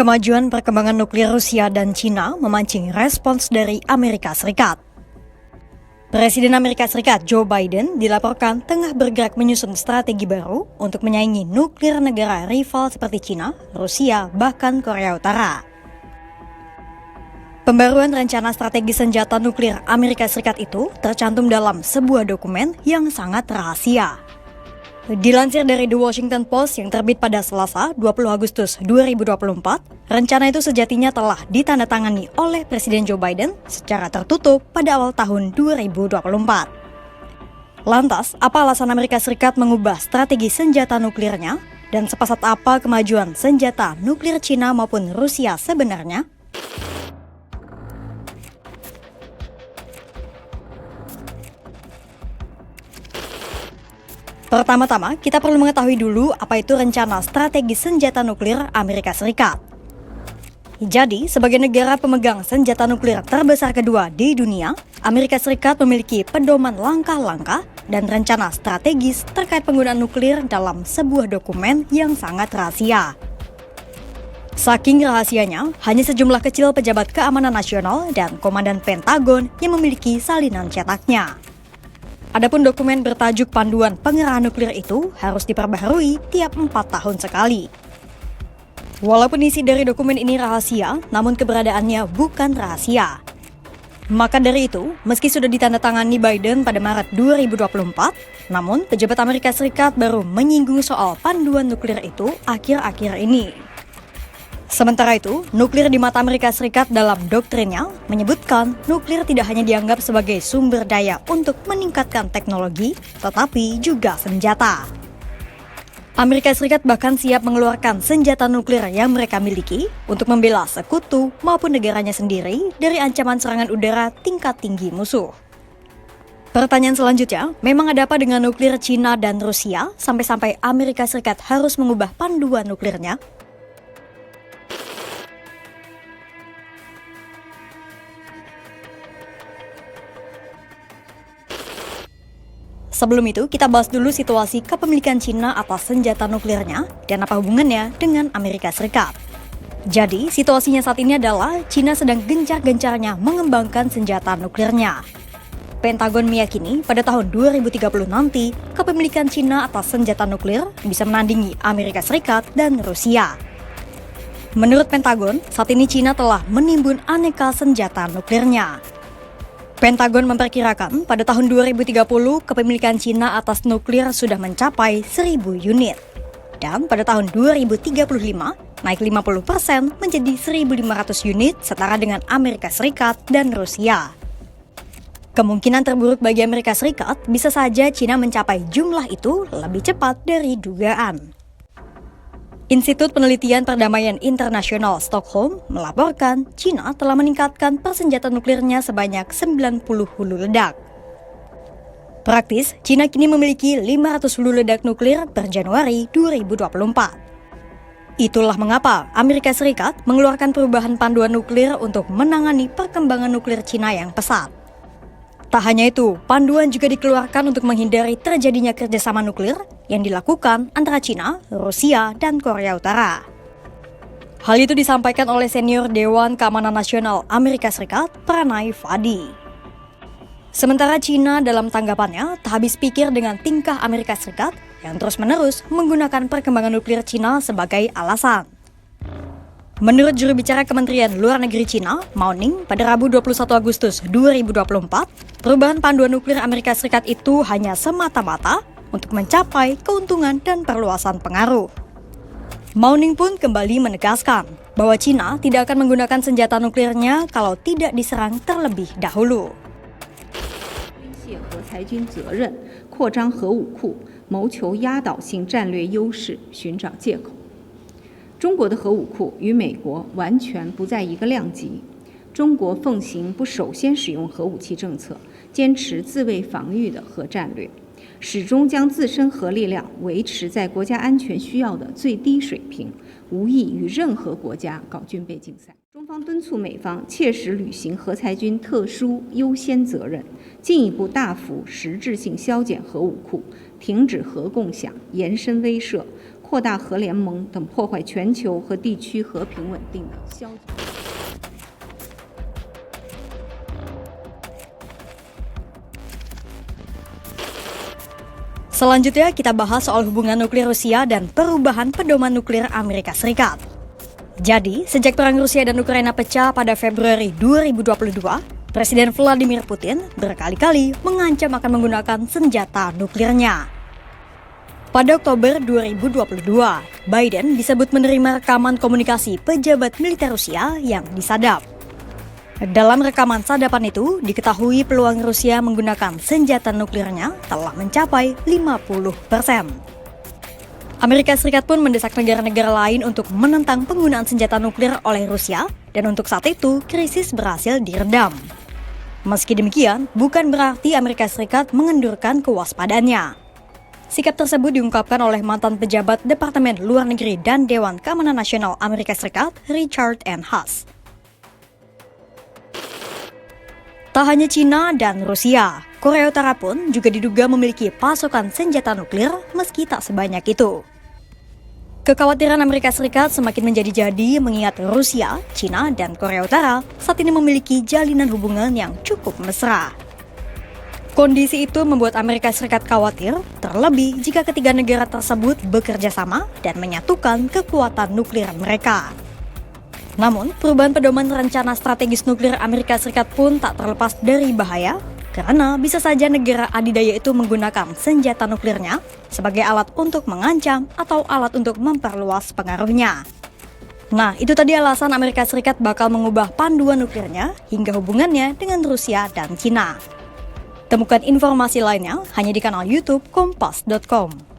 Kemajuan perkembangan nuklir Rusia dan China memancing respons dari Amerika Serikat. Presiden Amerika Serikat Joe Biden dilaporkan tengah bergerak menyusun strategi baru untuk menyaingi nuklir negara rival seperti China, Rusia, bahkan Korea Utara. Pembaruan rencana strategi senjata nuklir Amerika Serikat itu tercantum dalam sebuah dokumen yang sangat rahasia. Dilansir dari The Washington Post yang terbit pada Selasa 20 Agustus 2024, rencana itu sejatinya telah ditandatangani oleh Presiden Joe Biden secara tertutup pada awal tahun 2024. Lantas, apa alasan Amerika Serikat mengubah strategi senjata nuklirnya? Dan sepesat apa kemajuan senjata nuklir China maupun Rusia sebenarnya? Pertama-tama, kita perlu mengetahui dulu apa itu rencana strategi senjata nuklir Amerika Serikat. Jadi, sebagai negara pemegang senjata nuklir terbesar kedua di dunia, Amerika Serikat memiliki pedoman langkah-langkah dan rencana strategis terkait penggunaan nuklir dalam sebuah dokumen yang sangat rahasia. Saking rahasianya, hanya sejumlah kecil pejabat keamanan nasional dan komandan Pentagon yang memiliki salinan cetaknya. Adapun dokumen bertajuk Panduan Pengerahan Nuklir itu harus diperbaharui tiap 4 tahun sekali. Walaupun isi dari dokumen ini rahasia, namun keberadaannya bukan rahasia. Maka dari itu, meski sudah ditandatangani Biden pada Maret 2024, namun pejabat Amerika Serikat baru menyinggung soal panduan nuklir itu akhir-akhir ini. Sementara itu, nuklir di mata Amerika Serikat dalam doktrinnya menyebutkan nuklir tidak hanya dianggap sebagai sumber daya untuk meningkatkan teknologi, tetapi juga senjata. Amerika Serikat bahkan siap mengeluarkan senjata nuklir yang mereka miliki untuk membela sekutu maupun negaranya sendiri dari ancaman serangan udara tingkat tinggi musuh. Pertanyaan selanjutnya, memang ada apa dengan nuklir China dan Rusia sampai-sampai Amerika Serikat harus mengubah panduan nuklirnya? Sebelum itu, kita bahas dulu situasi kepemilikan China atas senjata nuklirnya dan apa hubungannya dengan Amerika Serikat. Jadi, situasinya saat ini adalah China sedang gencar-gencarnya mengembangkan senjata nuklirnya. Pentagon meyakini pada tahun 2030 nanti, kepemilikan China atas senjata nuklir bisa menandingi Amerika Serikat dan Rusia. Menurut Pentagon, saat ini China telah menimbun aneka senjata nuklirnya. Pentagon memperkirakan pada tahun 2030 kepemilikan China atas nuklir sudah mencapai 1.000 unit. Dan pada tahun 2035 naik 50% menjadi 1.500 unit setara dengan Amerika Serikat dan Rusia. Kemungkinan terburuk bagi Amerika Serikat bisa saja China mencapai jumlah itu lebih cepat dari dugaan. Institut Penelitian Perdamaian Internasional Stockholm melaporkan China telah meningkatkan persenjataan nuklirnya sebanyak 90 hulu ledak. Praktis, China kini memiliki 500 hulu ledak nuklir per Januari 2024. Itulah mengapa Amerika Serikat mengeluarkan perubahan panduan nuklir untuk menangani perkembangan nuklir China yang pesat. Tak hanya itu, panduan juga dikeluarkan untuk menghindari terjadinya kerjasama nuklir yang dilakukan antara China, Rusia, dan Korea Utara. Hal itu disampaikan oleh senior Dewan Keamanan Nasional Amerika Serikat, Pranay Fadi. Sementara China dalam tanggapannya tak habis pikir dengan tingkah Amerika Serikat yang terus-menerus menggunakan perkembangan nuklir China sebagai alasan. Menurut juru bicara Kementerian Luar Negeri China, Mao Ning, pada Rabu 21 Agustus 2024, perubahan panduan nuklir Amerika Serikat itu hanya semata-mata untuk mencapai keuntungan dan perluasan pengaruh. Mao Ning pun kembali menegaskan bahwa China tidak akan menggunakan senjata nuklirnya kalau tidak diserang terlebih dahulu. 中国的核武库与美国完全不在一个量级。中国奉行不首先使用核武器政策，坚持自卫防御的核战略，始终将自身核力量维持在国家安全需要的最低水平，无意与任何国家搞军备竞赛。中方敦促美方切实履行核裁军特殊优先责任，进一步大幅实质性削减核武库，停止核共享，延伸威慑，扩大核联盟等破坏全球和地区和平稳定的消极。Selanjutnya kita bahas soal hubungan nuklir Rusia dan perubahan pedoman nuklir Amerika Serikat. Jadi, sejak perang Rusia dan Ukraina pecah pada Februari 2022, Presiden Vladimir Putin berkali-kali mengancam akan menggunakan senjata nuklirnya. Pada Oktober 2022, Biden disebut menerima rekaman komunikasi pejabat militer Rusia yang disadap. Dalam rekaman sadapan itu, diketahui peluang Rusia menggunakan senjata nuklirnya telah mencapai 50%. Amerika Serikat pun mendesak negara-negara lain untuk menentang penggunaan senjata nuklir oleh Rusia, dan untuk saat itu, krisis berhasil diredam. Meski demikian, bukan berarti Amerika Serikat mengendurkan kewaspadaannya. Sikap tersebut diungkapkan oleh mantan pejabat Departemen Luar Negeri dan Dewan Keamanan Nasional Amerika Serikat, Richard N. Haass. Tak hanya Cina dan Rusia, Korea Utara pun juga diduga memiliki pasokan senjata nuklir meski tak sebanyak itu. Kekhawatiran Amerika Serikat semakin menjadi-jadi mengingat Rusia, Cina, dan Korea Utara saat ini memiliki jalinan hubungan yang cukup mesra. Kondisi itu membuat Amerika Serikat khawatir, terlebih jika ketiga negara tersebut bekerja sama dan menyatukan kekuatan nuklir mereka. Namun, perubahan pedoman rencana strategis nuklir Amerika Serikat pun tak terlepas dari bahaya, karena bisa saja negara adidaya itu menggunakan senjata nuklirnya sebagai alat untuk mengancam atau alat untuk memperluas pengaruhnya. Nah, itu tadi alasan Amerika Serikat bakal mengubah panduan nuklirnya hingga hubungannya dengan Rusia dan Cina. Temukan informasi lainnya hanya di kanal YouTube Kompas.com.